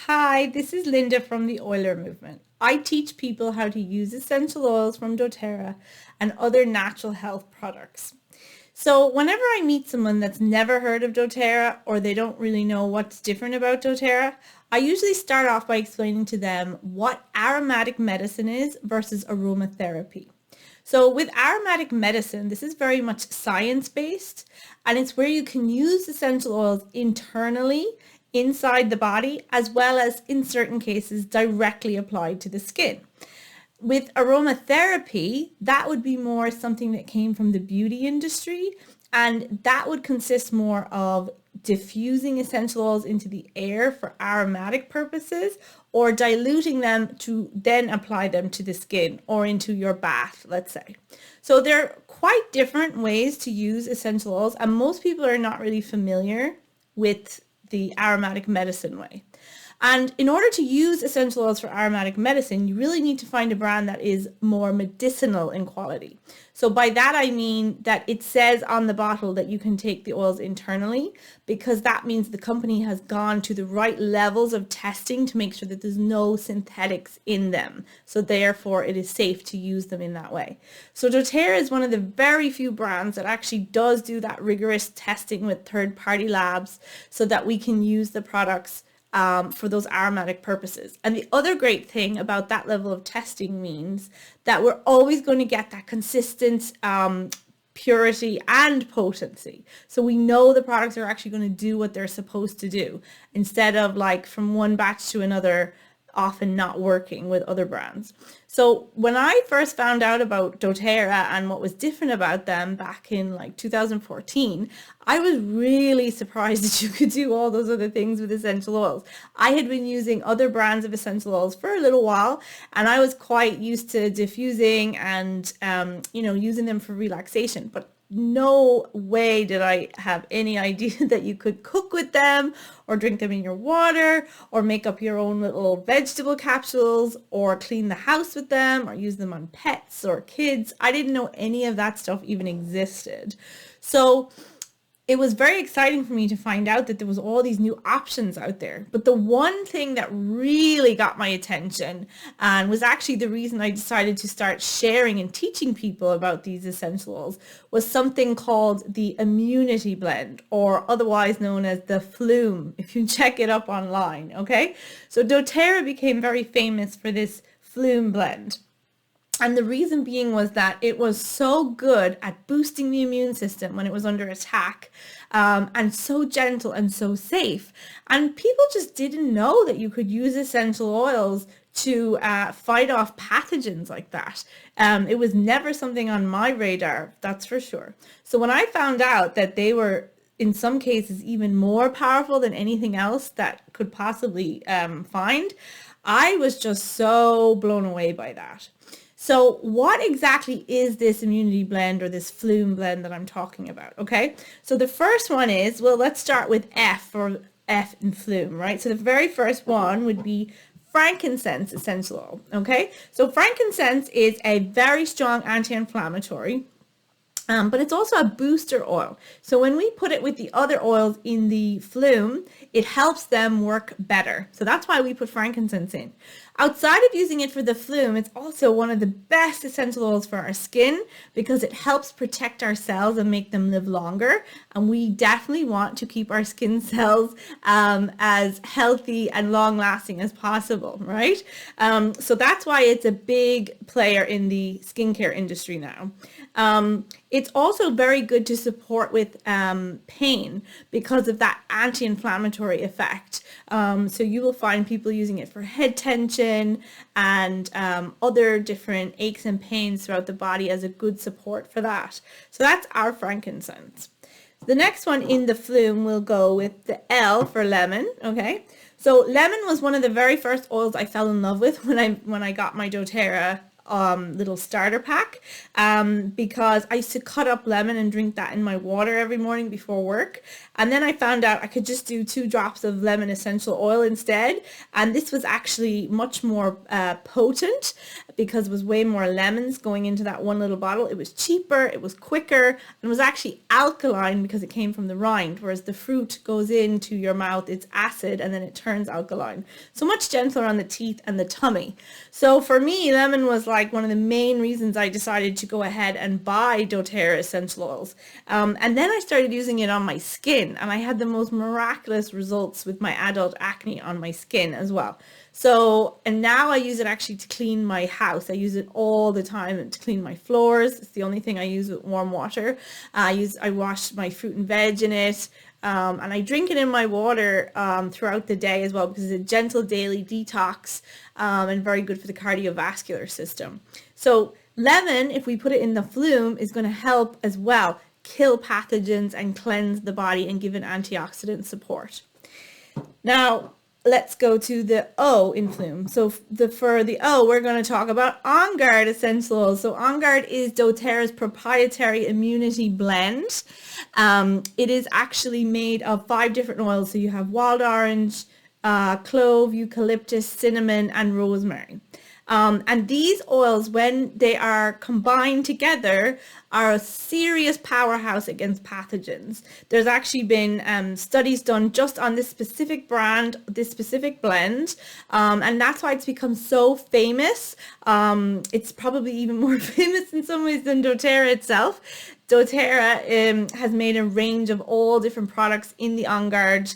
Hi, this is Linda from the Oiler Movement. I teach people how to use essential oils from doTERRA and other natural health products. So whenever I meet someone that's never heard of doTERRA or they don't really know what's different about doTERRA, I usually start off by explaining to them what aromatic medicine is versus aromatherapy. So with aromatic medicine, this is very much science-based, and it's where you can use essential oils internally inside the body, as well as in certain cases directly applied to the skin. With aromatherapy, that would be more something that came from the beauty industry, and that would consist more of diffusing essential oils into the air for aromatic purposes or diluting them to then apply them to the skin or into your bath, let's say. So they're quite different ways to use essential oils, and most people are not really familiar with the aromatic medicine way. And in order to use essential oils for aromatic medicine, you really need to find a brand that is more medicinal in quality. So by that, I mean that it says on the bottle that you can take the oils internally, because that means the company has gone to the right levels of testing to make sure that there's no synthetics in them. So therefore, it is safe to use them in that way. So doTERRA is one of the very few brands that actually does do that rigorous testing with third-party labs so that we can use the products for those aromatic purposes. And the other great thing about that level of testing means that we're always going to get that consistent purity and potency. So we know the products are actually going to do what they're supposed to do, instead of like from one batch to another often not working with other brands. So when I first found out about doTERRA and what was different about them back in like 2014, I was really surprised that you could do all those other things with essential oils. I had been using other brands of essential oils for a little while, and I was quite used to diffusing and using them for relaxation, but no way did I have any idea that you could cook with them or drink them in your water or make up your own little vegetable capsules or clean the house with them or use them on pets or kids. I didn't know any of that stuff even existed. So it was very exciting for me to find out that there was all these new options out there. But the one thing that really got my attention and was actually the reason I decided to start sharing and teaching people about these essential oils was something called the Immunity Blend, or otherwise known as the FLOOM, if you check it up online, okay? So doTERRA became very famous for this FLOOM blend. And the reason being was that it was so good at boosting the immune system when it was under attack, and so gentle and so safe. And people just didn't know that you could use essential oils to fight off pathogens like that. It was never something on my radar, that's for sure. So when I found out that they were in some cases even more powerful than anything else that could possibly find, I was just so blown away by that. So what exactly is this immunity blend or this FLOOM blend that I'm talking about? Okay, so the first one is, well, let's start with F for F in FLOOM, right? So the very first one would be frankincense essential oil. Okay, so frankincense is a very strong anti-inflammatory. But it's also a booster oil. So when we put it with the other oils in the FLOOM, it helps them work better. So that's why we put frankincense in. Outside of using it for the FLOOM, it's also one of the best essential oils for our skin because it helps protect our cells and make them live longer. And we definitely want to keep our skin cells as healthy and long lasting as possible, right? So that's why it's a big player in the skincare industry now. It's also very good to support with pain because of that anti-inflammatory effect. So you will find people using it for head tension and other different aches and pains throughout the body as a good support for that. So that's our frankincense. The next one in the FLOOM will go with the L for lemon, okay? So lemon was one of the very first oils I fell in love with when I got my doTERRA little starter pack, because I used to cut up lemon and drink that in my water every morning before work. And then I found out I could just do 2 drops of lemon essential oil instead. And this was actually much more potent because it was way more lemons going into that one little bottle. It was cheaper, it was quicker, and it was actually alkaline because it came from the rind, whereas the fruit goes into your mouth, it's acid, and then it turns alkaline. So much gentler on the teeth and the tummy. So for me, lemon was like one of the main reasons I decided to go ahead and buy doTERRA essential oils. And then I started using it on my skin, and I had the most miraculous results with my adult acne on my skin as well. So, and now I use it actually to clean my house. I use it all the time to clean my floors. It's the only thing I use with warm water. I wash my fruit and veg in it. And I drink it in my water throughout the day as well, because it's a gentle daily detox and very good for the cardiovascular system. So lemon, if we put it in the FLOOM, is going to help as well kill pathogens and cleanse the body and give an antioxidant support. Now, let's go to the O in FLOOM. So for the O, we're going to talk about On Guard essential oils. So On Guard is doTERRA's proprietary immunity blend. It is actually made of 5 different oils. So you have wild orange, clove, eucalyptus, cinnamon, and rosemary. And these oils, when they are combined together, are a serious powerhouse against pathogens. There's actually been studies done just on this specific brand, this specific blend, and that's why it's become so famous. It's probably even more famous in some ways than doTERRA itself. doTERRA has made a range of all different products in the On Guard,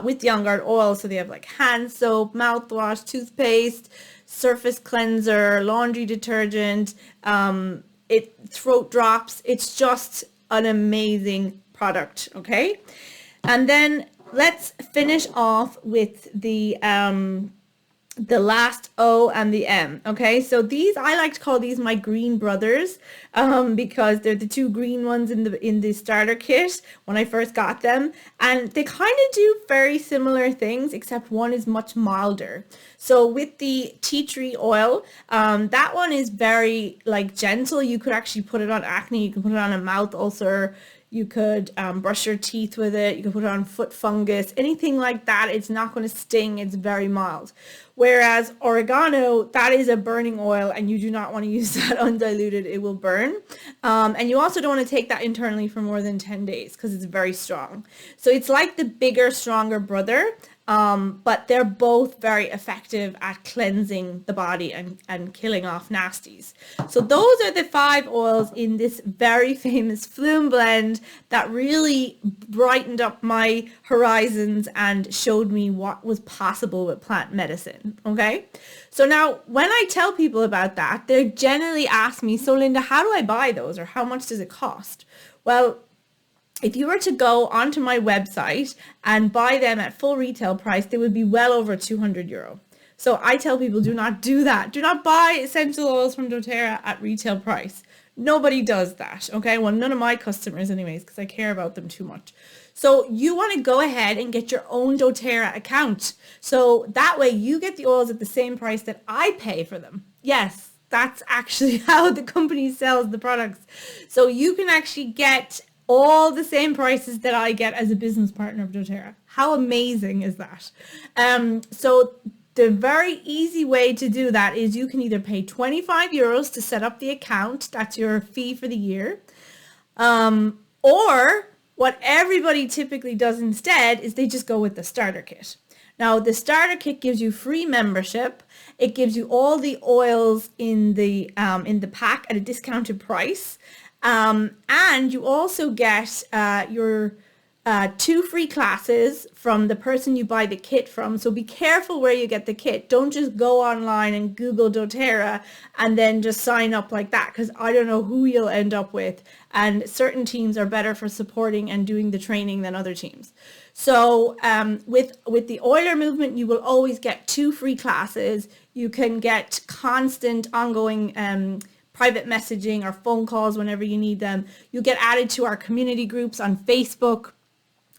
with the On Guard oil. So they have like hand soap, mouthwash, toothpaste, surface cleanser, laundry detergent, throat drops. It's just an amazing product, okay? And then let's finish off with the last O and the M, okay? So these, I like to call these my green brothers, because they're the 2 green ones in the starter kit when I first got them. And they kind of do very similar things, except one is much milder. So with the tea tree oil, that one is very like gentle. You could actually put it on acne, you can put it on a mouth ulcer, you could brush your teeth with it. You can put it on foot fungus, anything like that. It's not going to sting. It's very mild. Whereas oregano, that is a burning oil, and you do not want to use that undiluted. It will burn. And you also don't want to take that internally for more than 10 days because it's very strong. So it's like the bigger, stronger brother. But they're both very effective at cleansing the body and killing off nasties. So those are the 5 oils in this very famous FLOOM blend that really brightened up my horizons and showed me what was possible with plant medicine, okay? So now when I tell people about that, they generally ask me, so Linda, how do I buy those, or how much does it cost? Well, if you were to go onto my website and buy them at full retail price, they would be well over €200. So I tell people, do not do that. Do not buy essential oils from doTERRA at retail price. Nobody does that, okay? Well, none of my customers anyways, because I care about them too much. So you want to go ahead and get your own doTERRA account. So that way you get the oils at the same price that I pay for them. Yes, that's actually how the company sells the products. So you can actually get all the same prices that I get as a business partner of doTERRA. How amazing is that? So the very easy way to do that is you can either pay €25 to set up the account. That's your fee for the year. Or what everybody typically does instead is they just go with the starter kit. Now, the starter kit gives you free membership. It gives you all the oils in the pack at a discounted price. And you also get your 2 free classes from the person you buy the kit from. So be careful where you get the kit. Don't just go online and Google doTERRA and then just sign up like that, because I don't know who you'll end up with. And certain teams are better for supporting and doing the training than other teams. So with the Oiler movement, you will always get 2 free classes. You can get constant ongoing private messaging or phone calls whenever you need them. You get added to our community groups on Facebook.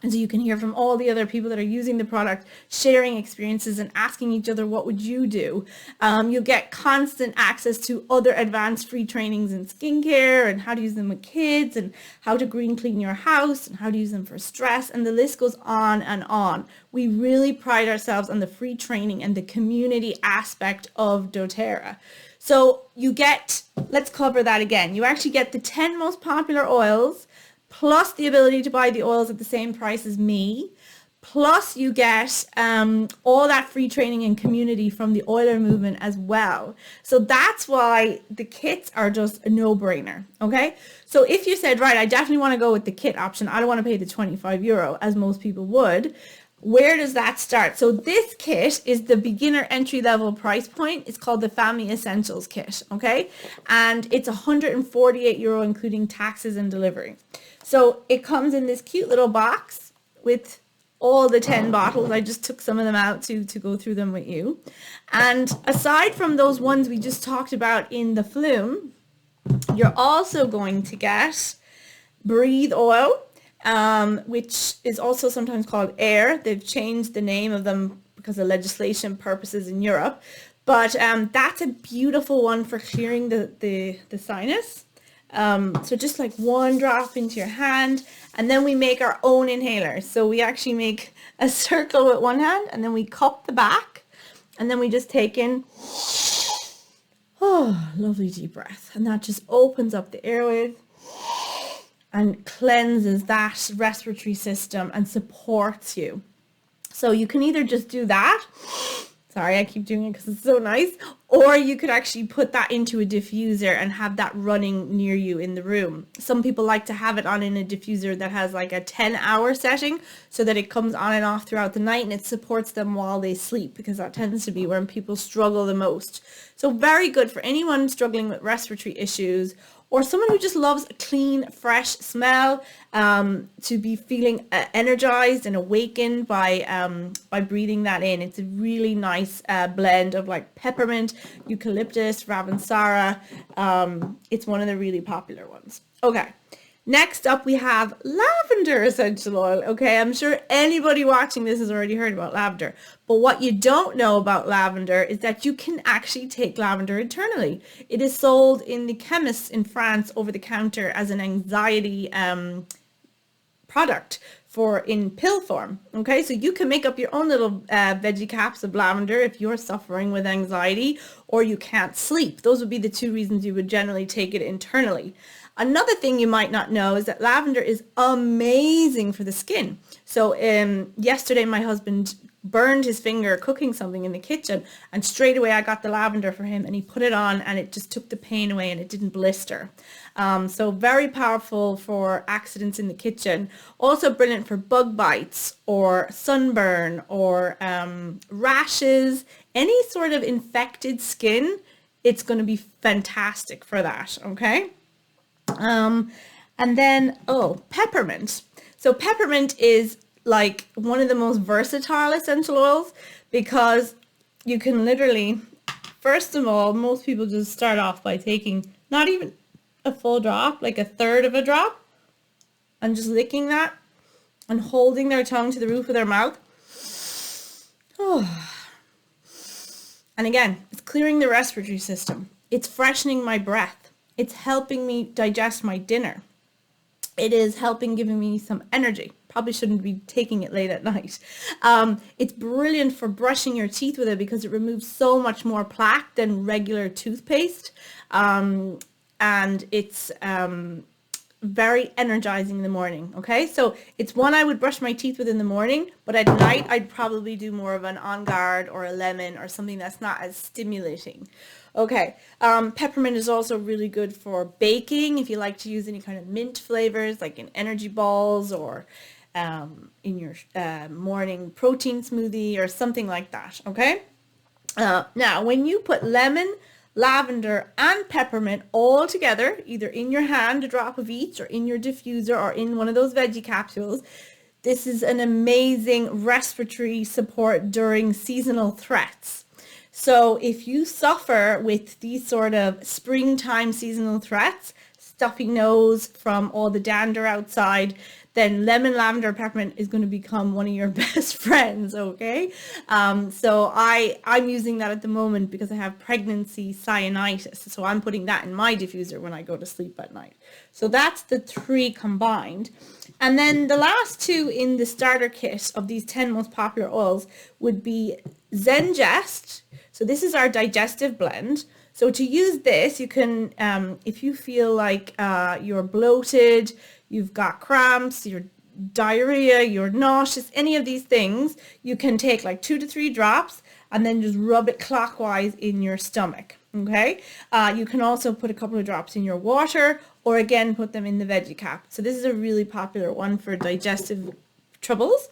And so you can hear from all the other people that are using the product, sharing experiences and asking each other, what would you do? You'll get constant access to other advanced free trainings in skincare and how to use them with kids and how to green clean your house and how to use them for stress. And the list goes on and on. We really pride ourselves on the free training and the community aspect of doTERRA. So you get, let's cover that again. You actually get the 10 most popular oils, plus the ability to buy the oils at the same price as me. Plus you get all that free training and community from the oiler movement as well. So that's why the kits are just a no-brainer, okay? So if you said, right, I definitely want to go with the kit option, I don't want to pay the €25 as most people would, where does that start? So this kit is the beginner entry level price point. It's called the Family Essentials kit, okay? And it's €148 including taxes and delivery. So it comes in this cute little box with all the 10 bottles. I just took some of them out to go through them with you. And aside from those ones we just talked about in the FLOOM, you're also going to get Breathe Oil, which is also sometimes called Air. They've changed the name of them because of legislation purposes in Europe. But that's a beautiful one for clearing the sinus. So just like one drop into your hand, and then we make our own inhaler. So we actually make a circle with one hand, and then we cup the back, and then we just take in, oh, lovely deep breath. And that just opens up the airways and cleanses that respiratory system and supports you. So you can either just do that, sorry, I keep doing it because it's so nice, or you could actually put that into a diffuser and have that running near you in the room. Some people like to have it on in a diffuser that has like a 10-hour setting so that it comes on and off throughout the night and it supports them while they sleep, because that tends to be when people struggle the most. So very good for anyone struggling with respiratory issues, or someone who just loves a clean, fresh smell, to be feeling energized and awakened by breathing that in. It's a really nice blend of like peppermint, eucalyptus, ravensara. It's one of the really popular ones. Okay. Next up, we have lavender essential oil. Okay, I'm sure anybody watching this has already heard about lavender. But what you don't know about lavender is that you can actually take lavender internally. It is sold in the chemists in France over the counter as an anxiety product in pill form. Okay, so you can make up your own little veggie caps of lavender if you're suffering with anxiety or you can't sleep. Those would be the two reasons you would generally take it internally. Another thing you might not know is that lavender is amazing for the skin. So yesterday my husband burned his finger cooking something in the kitchen, and straight away I got the lavender for him and he put it on and it just took the pain away and it didn't blister. So very powerful for accidents in the kitchen. Also brilliant for bug bites or sunburn or rashes, any sort of infected skin. It's going to be fantastic for that, okay? And then, peppermint. So peppermint is like one of the most versatile essential oils, because you can literally, first of all, most people just start off by taking not even a full drop, like a third of a drop, and just licking that and holding their tongue to the roof of their mouth. Oh. And again, it's clearing the respiratory system. It's freshening my breath. It's helping me digest my dinner. It is helping giving me some energy. Probably shouldn't be taking it late at night. It's brilliant for brushing your teeth with it because it removes so much more plaque than regular toothpaste. And it's very energizing in the morning. Okay, so it's one I would brush my teeth with in the morning, but at night I'd probably do more of an On Guard or a lemon or something that's not as stimulating. Okay, peppermint is also really good for baking if you like to use any kind of mint flavors, like in energy balls or in your morning protein smoothie or something like that, okay? Now, when you put lemon, lavender, and peppermint all together, either in your hand, a drop of each, or in your diffuser, or in one of those veggie capsules, this is an amazing respiratory support during seasonal threats. So if you suffer with these sort of springtime seasonal threats, stuffy nose from all the dander outside, then lemon, lavender, peppermint is going to become one of your best friends, okay? So I'm using that at the moment because I have pregnancy sinusitis. So I'm putting that in my diffuser when I go to sleep at night. So that's the three combined. And then the last two in the starter kit of these 10 most popular oils would be Zengest. So this is our digestive blend. So to use this, you can, if you feel like you're bloated, you've got cramps, you're diarrhea, you're nauseous, any of these things, you can take like 2 to 3 drops and then just rub it clockwise in your stomach. Okay. You can also put a couple of drops in your water, or again, put them in the veggie cap. So this is a really popular one for digestive troubles.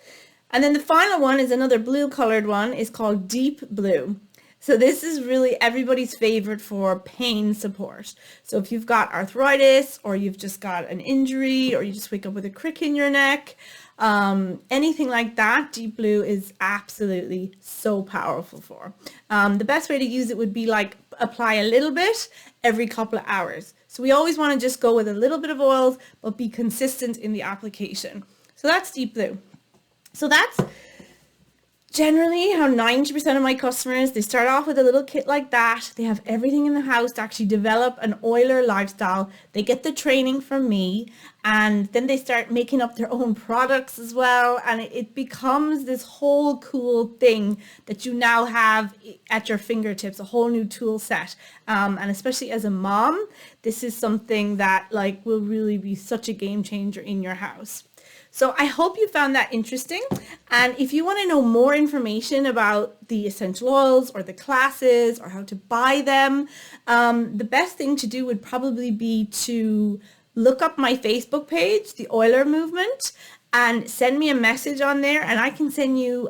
And then the final one is another blue colored one. It's called Deep Blue. So this is really everybody's favorite for pain support. So if you've got arthritis, or you've just got an injury, or you just wake up with a crick in your neck, anything like that, Deep Blue is absolutely so powerful for. The best way to use it would be like apply a little bit every couple of hours. So we always want to just go with a little bit of oils, but be consistent in the application. So that's Deep Blue. So that's generally how 90% of my customers, they start off with a little kit like that. They have everything in the house to actually develop an oiler lifestyle. They get the training from me, and then they start making up their own products as well. And it becomes this whole cool thing that you now have at your fingertips, a whole new tool set. And especially as a mom, this is something that like will really be such a game changer in your house. So I hope you found that interesting. And if you want to know more information about the essential oils or the classes or how to buy them, the best thing to do would probably be to look up my Facebook page, the Oiler Movement, and send me a message on there, and I can send you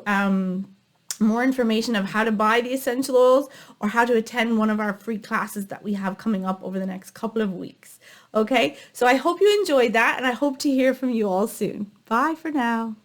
more information of how to buy the essential oils or how to attend one of our free classes that we have coming up over the next couple of weeks. Okay, so I hope you enjoyed that, and I hope to hear from you all soon. Bye for now.